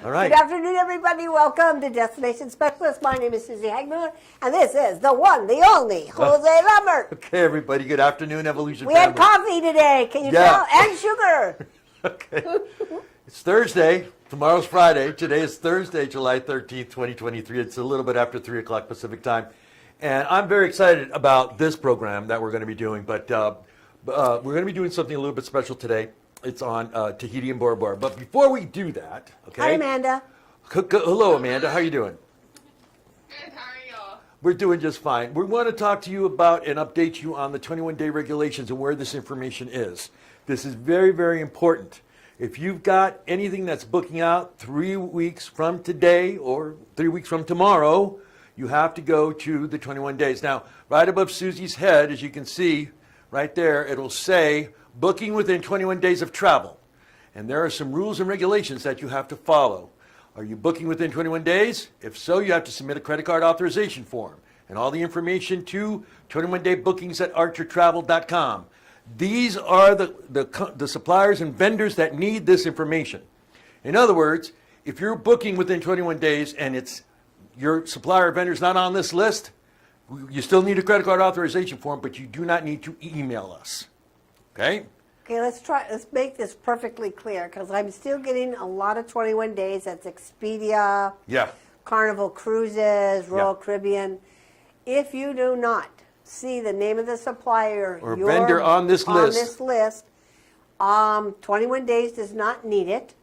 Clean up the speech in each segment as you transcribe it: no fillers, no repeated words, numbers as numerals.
All right. Good afternoon, everybody. Welcome to Destination Specialist. My name is Susie Hagmiller, and this is the one, the only, Jose Lambert. Okay, everybody. Good afternoon, Evolution We family. had coffee today. Can you tell? And sugar. Okay. It's Thursday. Tomorrow's Friday. Today is Thursday, July 13th, 2023. It's a little bit after 3 o'clock Pacific time. And I'm very excited about this program that we're going to be doing. But we're going to be doing something a little bit special today. It's on Tahiti and Bora Bora. But before we do that, okay? Hi, Amanda. Hello, Amanda. How are you doing? Good. How are y'all? We're doing just fine. We want to talk to you about and update you on the 21-day regulations and where this information is. This is very, very important. If you've got anything that's booking out 3 weeks from today or 3 weeks from tomorrow, you have to go to the 21 days. Now, right above Susie's head, as you can see right there, it'll say booking within 21 days of travel. And there are some rules and regulations that you have to follow. Are you booking within 21 days? If so, you have to submit a credit card authorization form and all the information to 21-day bookings at archertravel.com. These are the suppliers and vendors that need this information. In other words, if you're booking within 21 days and it's your supplier or vendor is not on this list, you still need a credit card authorization form, but you do not need to email us. Okay? Okay, let's make this perfectly clear, because I'm still getting a lot of 21 days. That's Expedia, Carnival Cruises, Royal Caribbean. If you do not see the name of the supplier or vendor on this list, 21 days does not need it,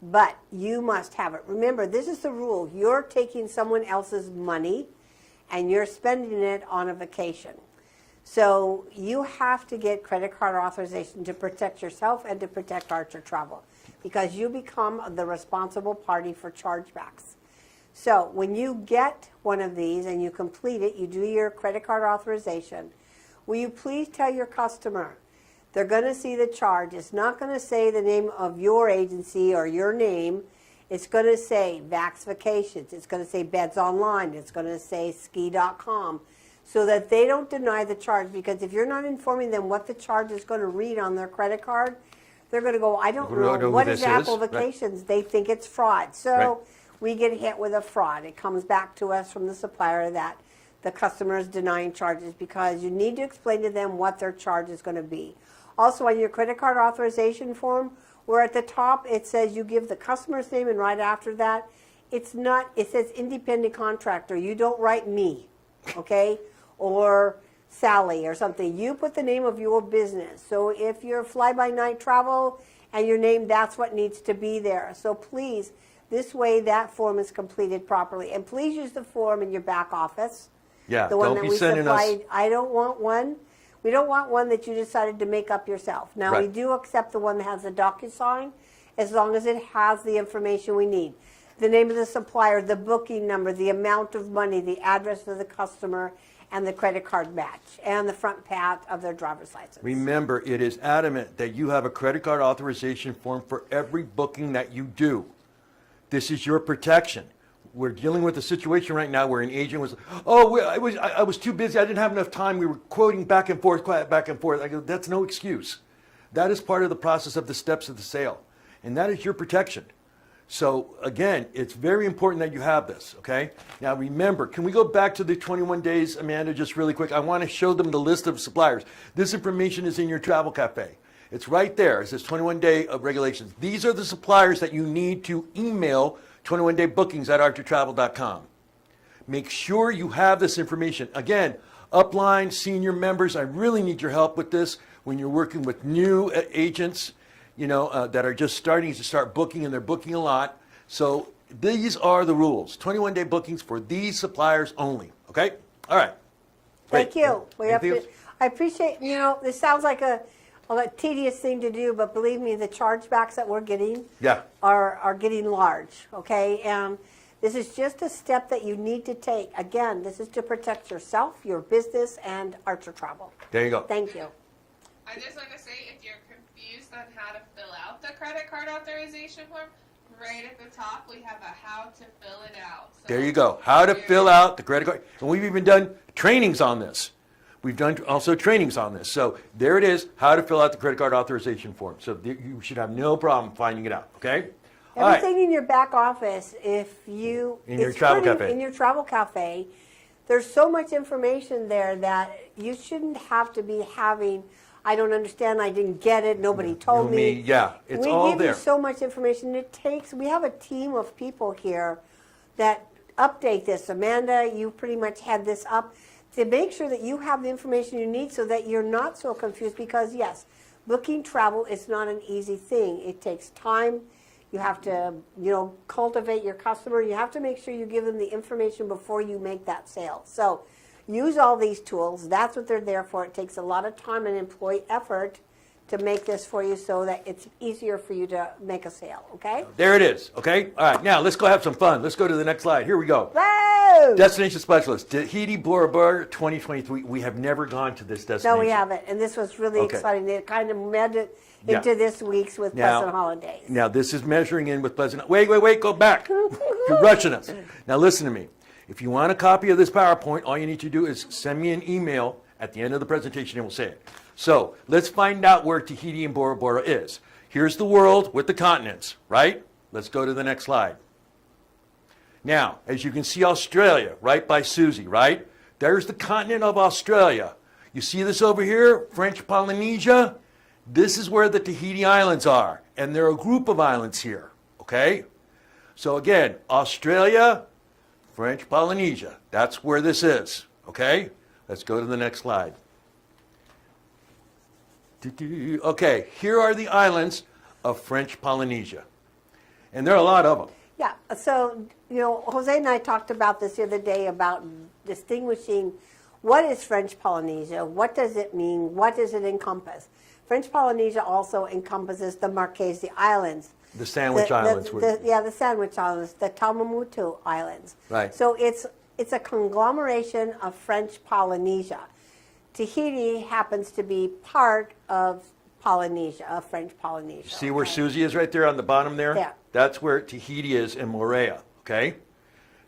but you must have it. Remember, this is the rule. You're taking someone else's money and you're spending it on a vacation. So you have to get credit card authorization to protect yourself and to protect Archer Travel, because you become the responsible party for chargebacks. So when you get one of these and you complete it, you do your credit card authorization, will you please tell your customer they're going to see the charge. It's not going to say the name of your agency or your name. It's going to say Vax Vacations. It's going to say Beds Online. It's going to say ski.com, so that they don't deny the charge. Because if you're not informing them what the charge is going to read on their credit card, they're going to go, I don't know, what is Apple Vacations? Right. They think it's fraud. So we get hit with a fraud. It comes back to us from the supplier that the customer is denying charges, because you need to explain to them what their charge is going to be. Also, on your credit card authorization form, where at the top it says you give the customer's name, and right after that, it says independent contractor. You don't write me, okay? Or Sally or something. You put the name of your business. So if you're fly-by-night travel and your name, that's what needs to be there. So please, this way that form is completed properly. And please use the form in your back office. Yeah, the one don't that be we sending supplied. us. I don't want one. We don't want one that you decided to make up yourself. Now, we do accept the one that has the DocuSign, as long as it has the information we need. The name of the supplier, the booking number, the amount of money, the address of the customer, and the credit card match, and the front page of their driver's license. Remember, it is adamant that you have a credit card authorization form for every booking that you do. This is your protection. We're dealing with a situation right now where an agent was, I was too busy. I didn't have enough time. We were quoting back and forth. I go, that's no excuse. That is part of the process of the steps of the sale. And that is your protection. So again, it's very important that you have this, okay? Now remember, can we go back to the 21 days, Amanda, just really quick? I want to show them the list of suppliers. This information is in your travel cafe. It's right there. It says 21-day regulations. These are the suppliers that you need to email 21-day bookings at archertravel.com. Make sure you have this information. Again, upline, senior members, I really need your help with this when you're working with new agents, that are just starting to start booking, and they're booking a lot. So these are the rules. 21-day bookings for these suppliers only. Okay? All right. Thank you. I appreciate, this sounds like a tedious thing to do, but believe me, the chargebacks that we're getting are getting large, okay? And this is just a step that you need to take. Again, this is to protect yourself, your business, and Archer Travel. There you go. Thank you. I just want to say, if you're confused on how to fill out the credit card authorization form, right at the top we have a how to fill it out. So there you go. How to fill out the credit card. And we've even done trainings on this. We've done also trainings on this. So there it is, how to fill out the credit card authorization form. So you should have no problem finding it out, okay? All right. Everything in your back office, if you In your it's travel pretty- cafe. in your travel cafe, there's so much information there that you shouldn't have to be having. I don't understand. I didn't get it. Nobody told me. Yeah, it's we all give there. you so much information. It takes. We have a team of people here that update this. Amanda, you pretty much had this up to make sure that you have the information you need so that you're not so confused. Because yes, booking travel is not an easy thing. It takes time. You have to, cultivate your customer. You have to make sure you give them the information before you make that sale. So use all these tools. That's what they're there for. It takes a lot of time and employee effort to make this for you so that it's easier for you to make a sale, okay? There it is, okay? All right, now let's go have some fun. Let's go to the next slide. Here we go. Whoa! Destination Specialist, Tahiti Bora Bora 2023. We have never gone to this destination. No, we haven't. And this was really Okay. exciting. It kind of led it Yeah. into this week's with Now- Pleasant Holidays. Now, this is measuring in with Pleasant. Wait, go back. You're rushing us. Now, listen to me. If you want a copy of this PowerPoint, all you need to do is send me an email at the end of the presentation and we'll say it. So, let's find out where Tahiti and Bora Bora is. Here's the world with the continents, right? Let's go to the next slide. Now, as you can see, Australia, right by Susie, right? There's the continent of Australia. You see this over here, French Polynesia? This is where the Tahiti Islands are, and there are a group of islands here, okay? So again, Australia, French Polynesia, that's where this is, okay? Let's go to the next slide. Okay, here are the islands of French Polynesia, and there are a lot of them. Yeah, so, Jose and I talked about this the other day about distinguishing what is French Polynesia, what does it mean, what does it encompass. French Polynesia also encompasses the Marquese Islands. The Sandwich Islands. The Sandwich Islands, the Tuamotu Islands. Right. So it's a conglomeration of French Polynesia. Tahiti happens to be part of Polynesia, of French Polynesia. See where okay? Susie is right there on the bottom there? Yeah. That's where Tahiti is in Moorea, okay?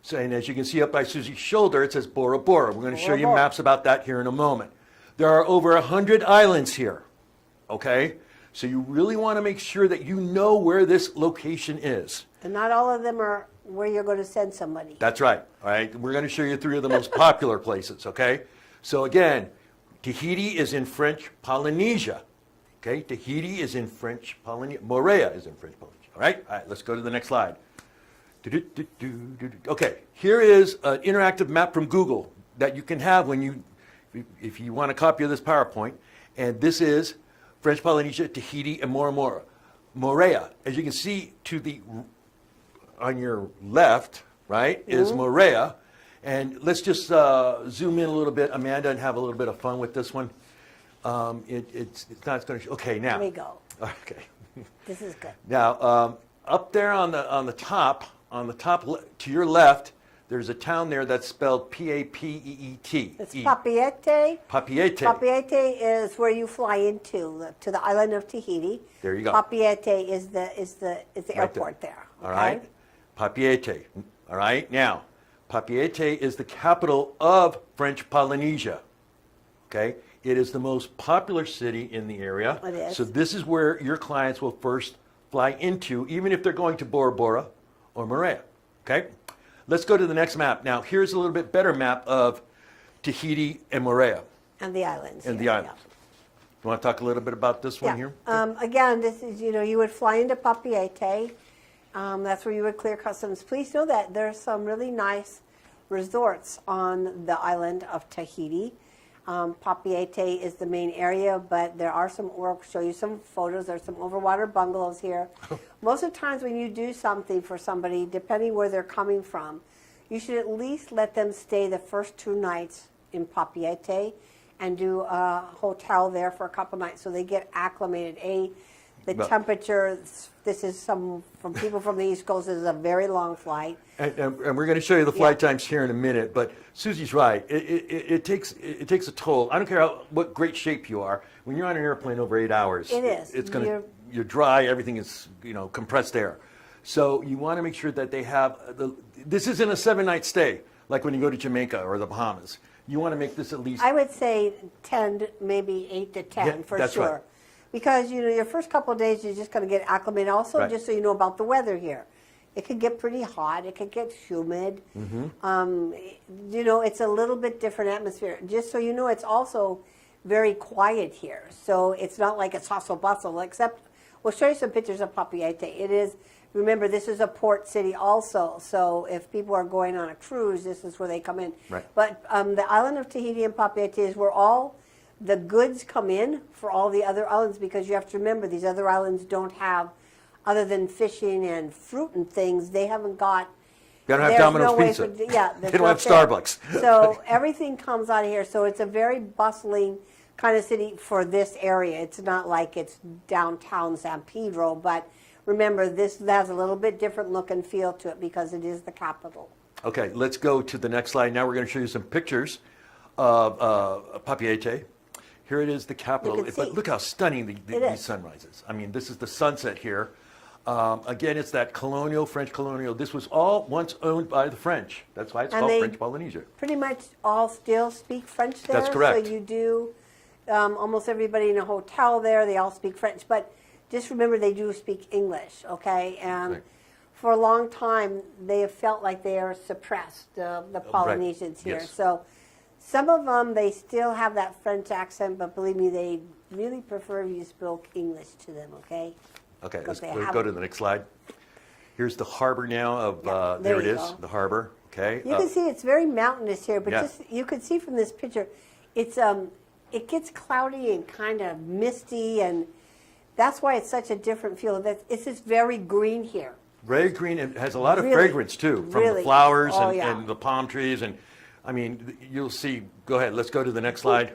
So, and as you can see up by Susie's shoulder, it says Bora Bora. We're going to show Bora you Bora. maps about that here in a moment. There are over 100 islands here, okay? So you really want to make sure that you know where this location is. And not all of them are where you're going to send somebody. That's right, all right? We're going to show you 3 of the most popular places, okay? So again, Tahiti is in French Polynesia, okay? Tahiti is in French Polynesia. Moorea is in French Polynesia, all right? All right, let's go to the next slide. Okay, here is an interactive map from Google that you can have if you want a copy of this PowerPoint. And this is French Polynesia, Tahiti, and Moorea. As you can see on your left, right, is Moorea. And let's just zoom in a little bit, Amanda, and have a little bit of fun with this one. It's not going to. Okay, now. There we go. Okay. This is good. Now, up there on the top to your left, there's a town there that's spelled P-A-P-E-E-T. It's Papeete. Papeete. Papeete is where you fly to the island of Tahiti. There you go. Papeete is the airport there. All right. Papeete. All right. Now, Papeete is the capital of French Polynesia. Okay. It is the most popular city in the area. It is. So this is where your clients will first fly into, even if they're going to Bora Bora or Moorea. Okay. Let's go to the next map. Now, here's a little bit better map of Tahiti and Moorea. And the islands. And here, the islands. You want to talk a little bit about this one Yeah. here? Again, this is, you would fly into Papeete. That's where you would clear customs. Please know that there's some really nice resorts on the island of Tahiti. Papeete is the main area, but there are we'll show you some photos. There's some overwater bungalows here. Most of the times when you do something for somebody, depending where they're coming from, you should at least let them stay the first 2 nights in Papeete and do a hotel there for a couple nights so they get acclimated. The temperature, this is from people from the East Coast, this is a very long flight. And we're going to show you the flight times here in a minute, but Susie's right. It takes a toll. I don't care what great shape you are. When you're on an airplane over 8 hours, It is. It's going to you're dry. Everything is compressed air. So you want to make sure that they have this isn't a 7-night stay like when you go to Jamaica or the Bahamas. You want to make this at least. I would say 10, maybe 8 to 10 Yeah, for that's sure. right. Because, your first couple of days, you're just going to get acclimated. Also, Right. just so you know about the weather here. It could get pretty hot. It could get humid. It's a little bit different atmosphere. Just so you know, it's also very quiet here. So it's not like it's hustle bustle, except we'll show you some pictures of Papeete. It is, remember, this is a port city also. So if people are going on a cruise, this is where they come in. Right. But the island of Tahiti and Papeete is where all the goods come in for all the other islands, because you have to remember these other islands don't have, other than fishing and fruit and things, they haven't got. They don't have there's Domino's no way Pizza. there's They don't have not there. Starbucks. So everything comes out of here. So it's a very bustling kind of city for this area. It's not like it's downtown San Pedro, but remember, this has a little bit different look and feel to it because it is the capital. Okay, let's go to the next slide. Now we're going to show you some pictures of Papeete. Here it is, the capital. You can see. But look how stunning It these is. sunrises. I mean, this is the sunset here. Again, it's that French colonial. This was all once owned by the French. That's why it's And called they French Polynesia. Pretty much all still speak French there. That's correct. So you do, almost everybody in a hotel there, they all speak French. But just remember, they do speak English, okay? And Right. for a long time, they have felt like they are suppressed, the Polynesians here. Yes. So some of them, they still have that French accent, but believe me, they really prefer if you spoke English to them, okay? Okay, Because let's they go have to it. the next slide. Here's the harbor now of, Yeah, there there it you is, go. the harbor. Okay. You can see it's very mountainous here, but Yeah. just you can see from this picture, it's it gets cloudy and kind of misty, and that's why it's such a different feel. It's just very green here. Very green, and has a lot of Really, fragrance too, from the really. flowers Oh, and, yeah. and the palm trees, and I mean, you'll see. Go ahead, let's go to the next slide.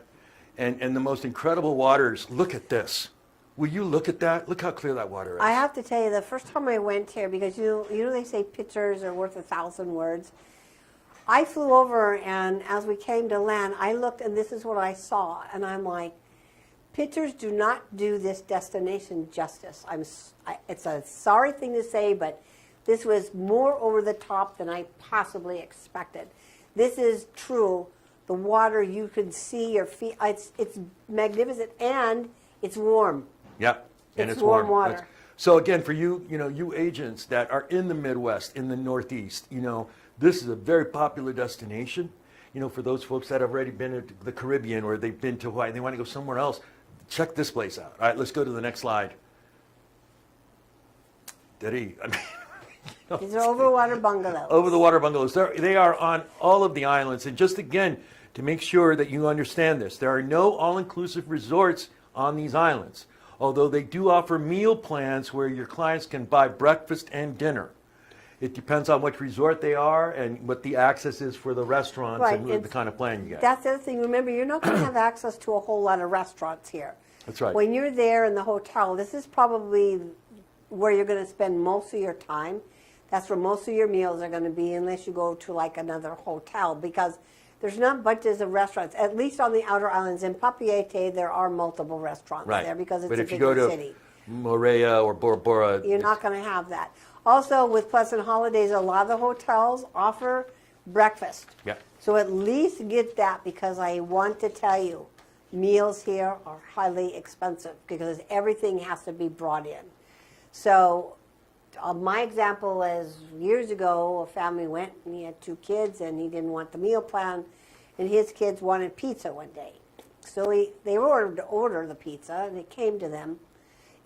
And the most incredible waters. Look at this. Will you look at that? Look how clear that water is. I have to tell you, the first time I went here, because you know they say pictures are worth 1,000 words. I flew over, and as we came to land, I looked, and this is what I saw, and I'm like, pictures do not do this destination justice. It's a sorry thing to say, but this was more over the top than I possibly expected. This is true. The water, you can see your feet. It's magnificent, and it's warm. Yeah, and It's it's warm warm. water. So again, for you, you agents that are in the Midwest, in the Northeast, this is a very popular destination. For those folks that have already been to the Caribbean or they've been to Hawaii, they want to go somewhere else. Check this place out. All right, let's go to the next slide. Diddy. These are overwater bungalows. Over the water bungalows. They are on all of the islands. And just again, to make sure that you understand this, there are no all-inclusive resorts on these islands, although they do offer meal plans where your clients can buy breakfast and dinner. It depends on which resort they are and what the access is for the restaurants Right, and the kind of plan you get. That's the other thing. Remember, you're not going to have access to a whole lot of restaurants here. That's right. When you're there in the hotel, this is probably where you're going to spend most of your time. That's where most of your meals are going to be, unless you go to like another hotel, because there's not bunches of restaurants. At least on the outer islands. In Papeete, there are multiple restaurants Right. there because it's but a if you bigger go to city. Moorea or Bora Bora, You're not going to have that. Also, with Pleasant Holidays, a lot of the hotels offer breakfast. Yeah. So at least get that, because I want to tell you, meals here are highly expensive because everything has to be brought in. So my example is years ago, a family went and he had 2 kids and he didn't want the meal plan, and his kids wanted pizza one day. So they order the pizza, and it came to them.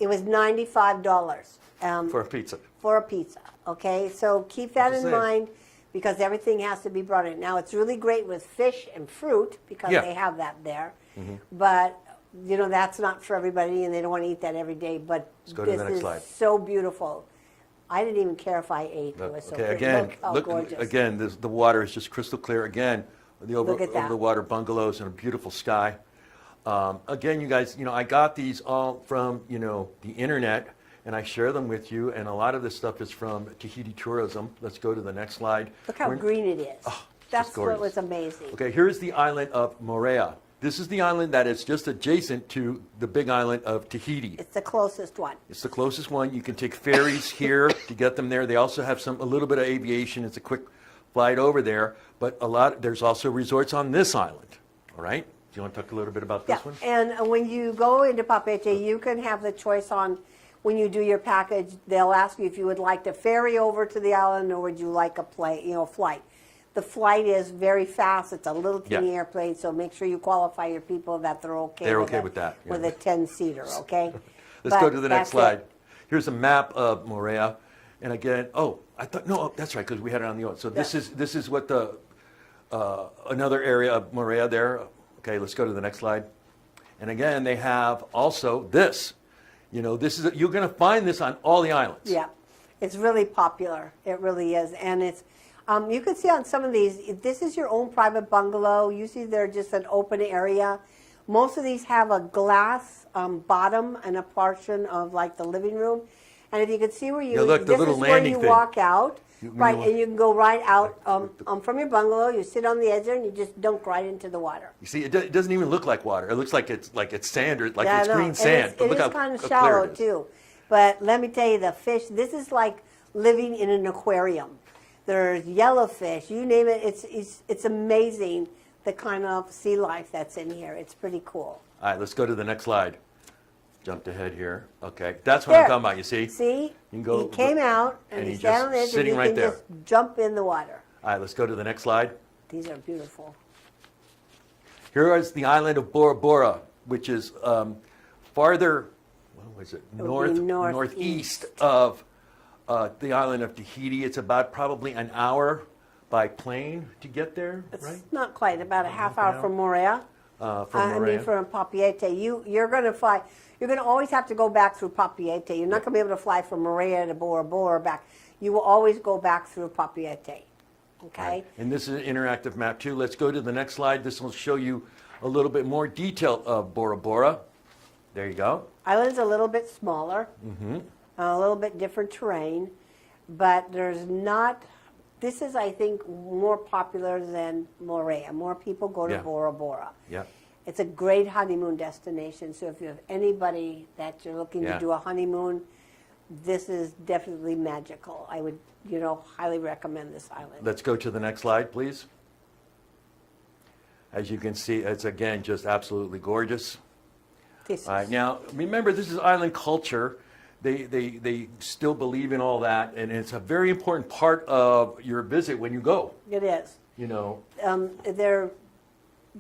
It was $95 for a pizza. for a pizza. Okay, so keep that Just in saying. mind, because everything has to be brought in. Now, it's really great with fish and fruit because Yeah. they have that there, but that's not for everybody, and they don't want to eat that every day. But Let's go to the this next is slide. so beautiful. I didn't even care if I ate. It was so Okay, pretty. again, Look how look gorgeous. again. The water is just crystal clear. Again, the over Look at that. the water bungalows and a beautiful sky. Again, you guys, I got these all from the internet, and I share them with you. And a lot of this stuff is from Tahiti Tourism. Let's go to the next slide. Look how We're- green it is. That's what gorgeous. was amazing. Okay, here's the island of Moorea. This is the island that is just adjacent to the big island of Tahiti. It's the closest one. It's the closest one. You can take ferries here to get them there. They also have a little bit of aviation. It's a quick flight over there, but there's also resorts on this island. All right, you want to talk a little bit about Yeah, this one? and when you go into Papeete, you can have the choice on when you do your package. They'll ask you if you would like to ferry over to the island or would you like a flight. The flight is very fast. It's a little teeny Yeah. airplane, so make sure you qualify your people that they're okay. They're with okay it, with that, yeah. With a 10-seater, okay? Let's But go to the next that's slide. it. Here's a map of Moorea, and again, I thought no, that's right because we had it on the. So this is what the another area of Moorea there. Okay, let's go to the next slide. And again, they have also this. This is you're going to find this on all the islands. Yeah, it's really popular. It really is, and it's. You can see on some of these, this is your own private bungalow. Usually they're just an open area. Most of these have a glass bottom and a portion of like the living room. And if you can see where you, Yeah, look, the this little is where landing you thing. walk out, When right, you walk- and you can go right out from your bungalow. You sit on the edge there and you just dunk right into the water. You see, it doesn't even look like water. It looks like it's sand or like Yeah, it's I know. green And sand. It look is how kind of clear shallow it is. too. But let me tell you, the fish, this is like living in an aquarium. There's yellowfish, you name it. It's amazing the kind of sea life that's in here. It's pretty cool. All right, let's go to the next slide. Jumped ahead here. Okay, that's what There. I'm talking about. You see? See? You can go- he came out and and he's he's down on just the edge and sitting he right can there. just jump in the water. All right, let's go to the next slide. These are beautiful. Here is the island of Bora Bora, which is farther, what was it, would be northeast of the island of Tahiti. It's about probably an hour by plane to get there, It's right? not quite, about a half hour hour? from Moorea. From I mean, Moorea. from Papeete. You're going to fly. You're going to always have to go back through Papeete. You're not going to be able to fly from Moorea to Bora Bora back. You will always go back through Papeete. Okay? And this is an interactive map too. Let's go to the next slide. This will show you a little bit more detail of Bora Bora. There you go. Island's a little bit smaller, a little bit different terrain, but there's not. This is, I think, more popular than Moorea. More people go to Yeah. Bora Bora. Yeah. It's a great honeymoon destination. So if you have anybody that you're looking Yeah. to do a honeymoon, this is definitely magical. I would, highly recommend this island. Let's go to the next slide, please. As you can see, it's again just absolutely gorgeous. This All right, is- now remember this is island culture. They still believe in all that, and it's a very important part of your visit when you go. It is.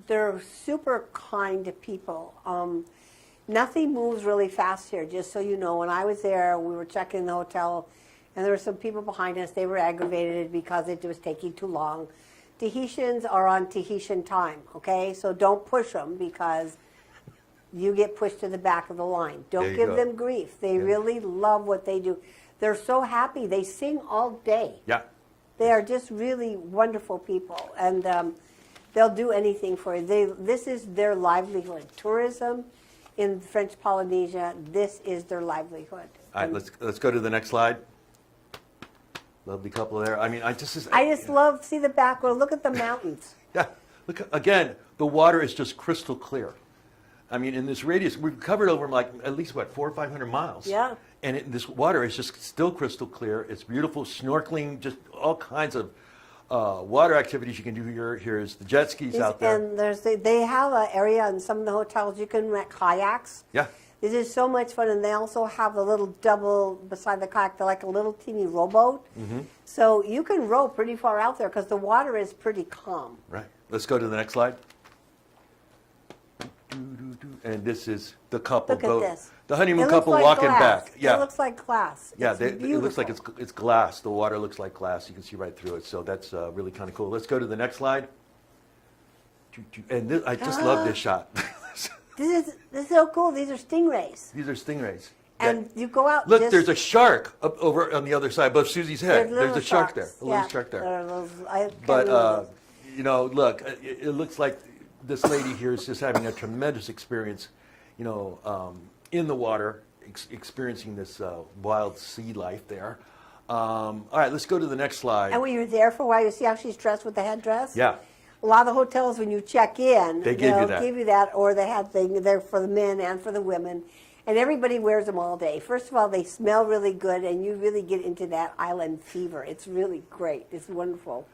They're super kind to people. Nothing moves really fast here, just so you know. When I was there, we were checking in the hotel, and there were some people behind us. They were aggravated because it was taking too long. Tahitians are on Tahitian time, okay? So don't push them because you get pushed to the back of the line. There Don't you give go. them grief. They really love what they do. They're so happy. They sing all day. Yeah. They are just really wonderful people, and they'll do anything for you. This is their livelihood. Tourism in French Polynesia, this is their livelihood. All right, let's go to the next slide. Lovely couple there. I mean, I just love, see the back row, look at the mountains. Yeah, look again. The water is just crystal clear. I mean, in this radius, we've covered over like at least 400 or 500 miles. Yeah. And this water is just still crystal clear. It's beautiful, snorkeling, just all kinds of water activities you can do here. Here's the jet skis out there. And they have an area in some of the hotels you can rent kayaks. Yeah. This is so much fun, and they also have a little double beside the kayak. They're like a little teeny rowboat. So you can row pretty far out there because the water is pretty calm. Right. Let's go to the next slide. And this is the couple. Look at this. The honeymoon It looks couple like walking glass. back. Yeah. It looks like glass. Yeah, It's it looks like beautiful. it's glass. The water looks like glass. You can see right through it. So that's really kind of cool. Let's go to the next slide. And I just love this shot. This is so cool. These are stingrays. These are stingrays. And you go out. Look, just, there's a shark up over on the other side above Susie's head. There's a shark there. A little shark there. But, look, it looks like this lady here is just having a tremendous experience, in the water, experiencing this wild sea life there. All right, let's go to the next slide. And when you're there for a while, you see how she's dressed with the headdress? Yeah. A lot of the hotels, when you check in, They give you they'll that. give you that, or they have things there for the men and for the women. And everybody wears them all day. First of all, they smell really good, and you really get into that island fever. It's really great. It's wonderful.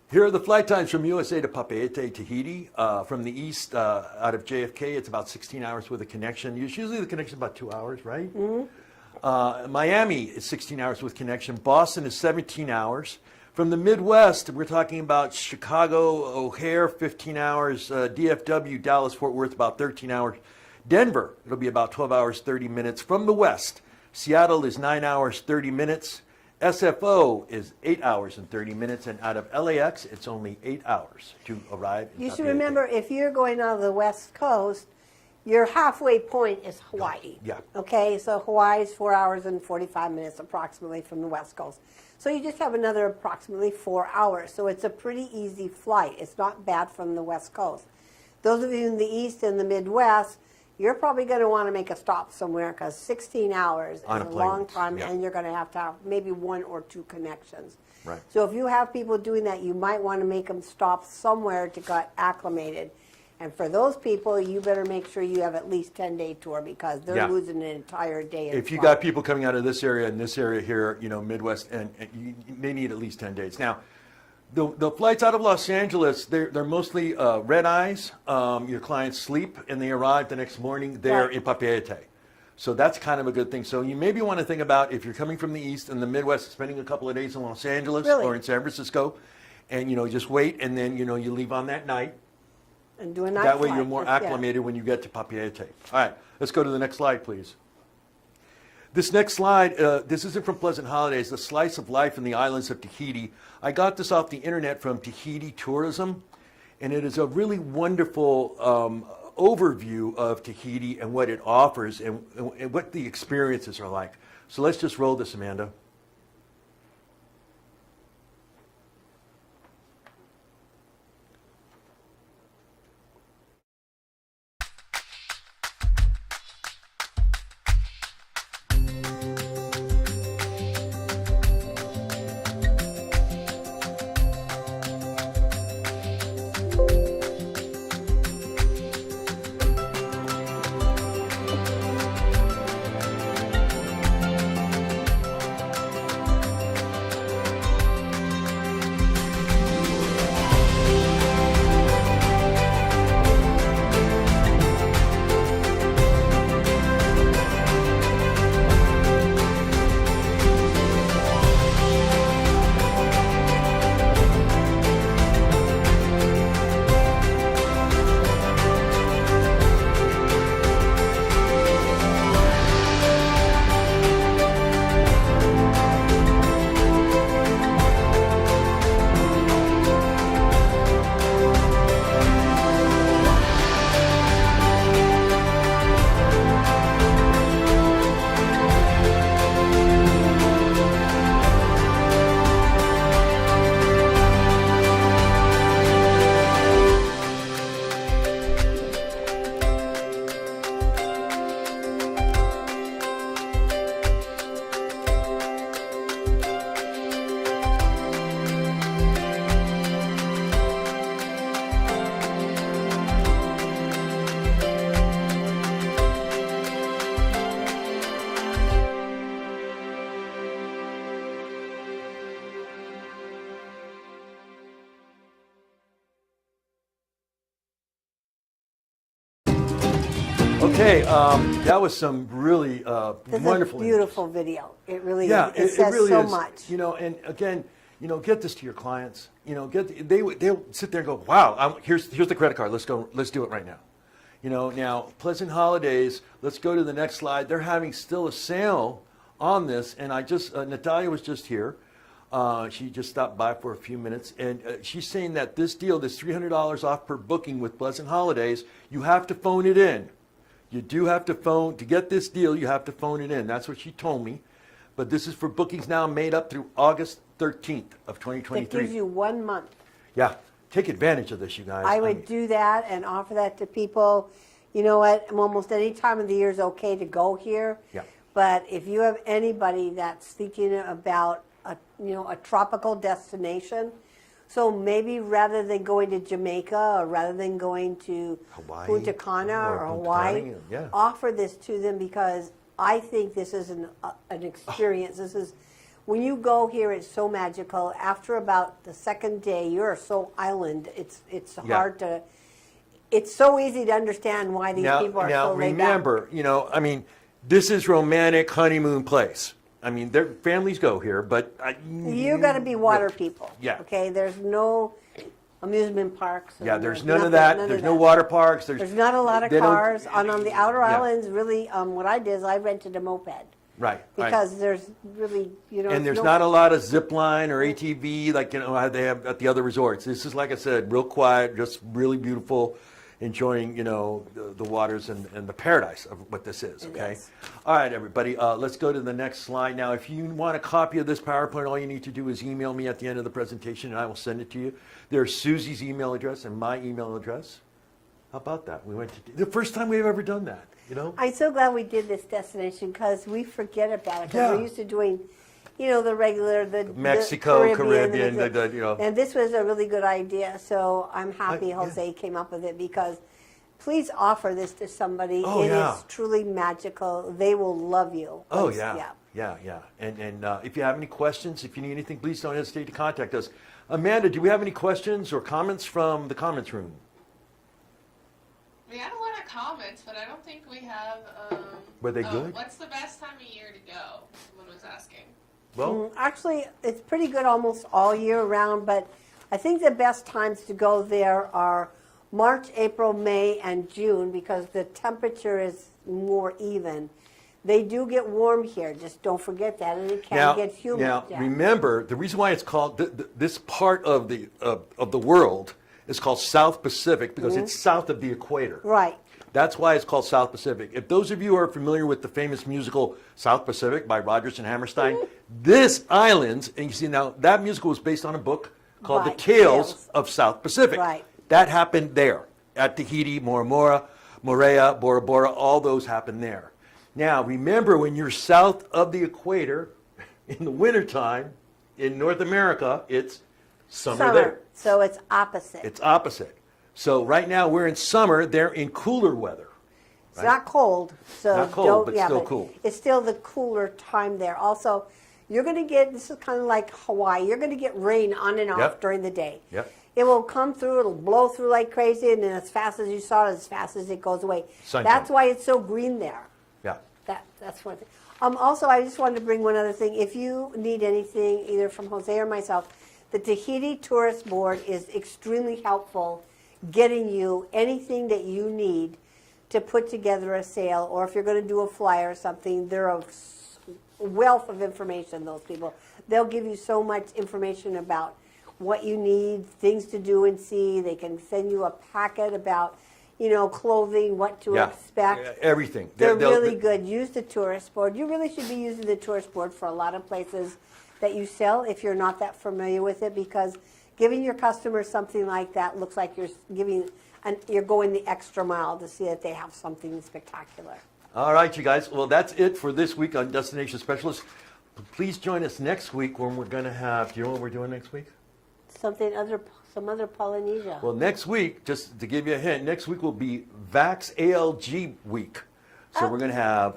Here are the flight times from USA to Papeete, Tahiti. From the east, out of JFK, it's about 16 hours with a connection. Usually the connection is about 2 hours, right? Miami is 16 hours with connection. Boston is 17 hours. From the Midwest, we're talking about Chicago, O'Hare, 15 hours. DFW, Dallas, Fort Worth, about 13 hours. Denver, it'll be about 12 hours, 30 minutes. From the West, Seattle is 9 hours, 30 minutes. SFO is 8 hours and 30 minutes, and out of LAX, it's only 8 hours to arrive in You should Papeete. remember, if you're going out of the West Coast, your halfway point is Hawaii. Yeah. Okay, so Hawaii is 4 hours and 45 minutes approximately from the West Coast. So you just have another approximately 4 hours. So it's a pretty easy flight. It's not bad from the West Coast. Those of you in the East and the Midwest, you're probably going to want to make a stop somewhere because 16 hours On is a a plane, long time, yeah. and you're going to have maybe 1 or 2 connections. Right. So if you have people doing that, you might want to make them stop somewhere to get acclimated. And for those people, you better make sure you have at least 10-day tour because they're Yeah. losing an entire day. in If you flight. got people coming out of this area and this area here, you know, Midwest, and they need at least 10 days. Now, the flights out of Los Angeles, they're mostly red eyes. Your clients sleep and they arrive the next morning there Right. in Papeete. So that's kind of a good thing. So you maybe want to think about if you're coming from the East and the Midwest, spending a couple of days in Los Angeles Really? or in San Francisco, and, you know, just wait, and then, you know, you leave on that night. and do a night That way flight, you're more yeah. acclimated when you get to Papeete. All right, let's go to the next slide, please. This next slide, this isn't from Pleasant Holidays, the slice of life in the islands of Tahiti. I got this off the internet from Tahiti Tourism, and it is a really wonderful overview of Tahiti and what it offers and what the experiences are like. So let's just roll this, Amanda. Okay, that was some really This wonderful is a beautiful video. It really Yeah, is. It says really so is. much. You know, and again, you know, get this to your clients. You know, they'll sit there and go, "Wow, here's the credit card. Let's go. Let's do it right now." You know, now Pleasant Holidays. Let's go to the next slide. They're having still a sale on this, and I just Natalia was just here. She just stopped by for a few minutes, and she's saying that this deal, this $300 off per booking with Pleasant Holidays, you have to phone it in. You do have to phone, to get this deal, you have to phone it in. That's what she told me. But this is for bookings now made up through August 13th of It 2023. gives you 1 month. Yeah, take advantage of this, you guys. I would mean, do that and offer that to people. You know what? Almost any time of the year is okay to go here. Yeah. But if you have anybody that's thinking about a tropical destination, so maybe rather than going to Jamaica or rather than going to Hawaii Punta Cana or or Punta Hawaii, Cana, yeah. offer this to them because I think this is an experience. This is when you go here, it's so magical. After about the second day, you're so island. It's hard to. It's so easy to understand why these people are now so laid back. remember, I mean, this is romantic honeymoon place. I mean, their families go here, but You got to be water people. Yeah. Okay. There's no amusement parks. Yeah, there's none of that. There's no water parks. There's not a lot of they don't- cars on the outer Yeah. islands. Really, what I did is I rented a moped Right. because there's really And there's not a lot of zip line or ATV like how they have at the other resorts. This is, like I said, real quiet, just really beautiful, enjoying the waters and the paradise of what this is. Okay. is. All right, everybody. Let's go to the next slide. Now, if you want a copy of this PowerPoint, all you need to do is email me at the end of the presentation, and I will send it to you. There's Susie's email address and my email address. How about that? We went to the first time we've ever done that. I'm so glad we did this destination because we forget about it. 'Cause Yeah. we're used to doing, the regular, the Mexico, Caribbean, the And this was a really good idea. So I'm happy Jose came up with it because please offer this to somebody. Oh, It yeah. is truly magical. They will love you. Oh, Once- yeah. And if you have any questions, if you need anything, please don't hesitate to contact us. Amanda, do we have any questions or comments from the comments room? We had a lot of comments, but I don't think we have. Were they good? What's the best time of year to go? Someone was asking. Well, Actually, it's pretty good almost all year round, but I think the best times to go there are March, April, May, and June because the temperature is more even. They do get warm here, just don't forget that, and it can get humid. Now, yeah. remember, the reason why it's called, this part of the world is called South Pacific because it's south of the equator. Right. That's why it's called South Pacific. If those of you are familiar with the famous musical South Pacific by Rodgers and Hammerstein, this island, and you see now, that musical was based on a book called Right, The Tales Tales. of South Pacific. Right. That happened there at Tahiti, Bora Bora, Moorea, Bora Bora, all those happened there. Now, remember, when you're south of the equator, in the wintertime, in North America, it's summer there. So it's opposite. It's opposite. So right now, we're in summer, they're in cooler weather. It's not cold, so Not cold, don't, but yeah, still cool. It's still the cooler time there. Also, you're going to get, this is kind of like Hawaii, you're going to get rain on and off Yep. during the day. Yep. It will come through, it'll blow through like crazy, and then as fast as you saw it, as fast as it goes away. Sunshine. That's why it's so green there. Yeah. That's one thing. Also, I just wanted to bring one other thing. If you need anything, either from Jose or myself, the Tahiti Tourist Board is extremely helpful getting you anything that you need to put together a sale, or if you're going to do a flyer or something, they're a wealth of information, those people. They'll give you so much information about what you need, things to do and see. They can send you a packet about, clothing, what to expect. Everything. They're They'll- really good. Use the tourist board. You really should be using the tourist board for a lot of places that you sell if you're not that familiar with it, because giving your customers something like that looks like you're going the extra mile to see that they have something spectacular. All right, you guys. Well, that's it for this week on Destination Specialist. Please join us next week when we're going to have, do you know what we're doing next week? Some other Polynesia. Well, next week, just to give you a hint, next week will be VAX ALG week. So we're going to have,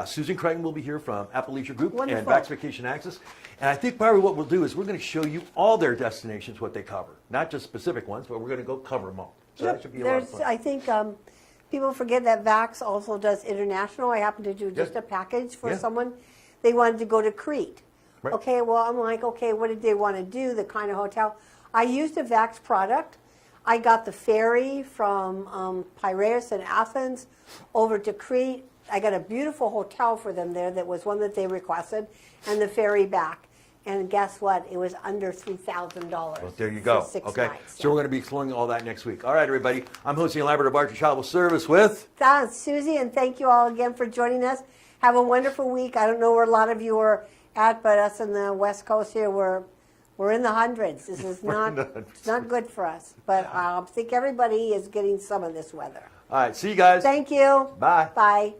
Susan Creighton will be here from Appalachia Group and Wonderful. VAX Vacation Access. And I think probably what we'll do is we're going to show you all their destinations, what they cover. Not just specific ones, but we're going to go cover them all. So that should be a lot of fun. I think people forget that VAX also does international. I happened to do just a package for someone. They wanted to go to Crete. Right. Okay, well, I'm like, okay, what did they want to do? The kind of hotel. I used a VAX product. I got the ferry from Piraeus and Athens over to Crete. I got a beautiful hotel for them there that was one that they requested, and the ferry back. And guess what? It was under $3,000. Well, there you go. For 6 Okay, nights. so we're going to be exploring all that next week. All right, everybody. I'm hosting Labrador Barter Travel Service with. That's Susie, and thank you all again for joining us. Have a wonderful week. I don't know where a lot of you are at, but us in the West Coast here, we're in the hundreds. This is it's not good for us. But I think everybody is getting some of this weather. All right, see you guys. Thank you. Bye. Bye.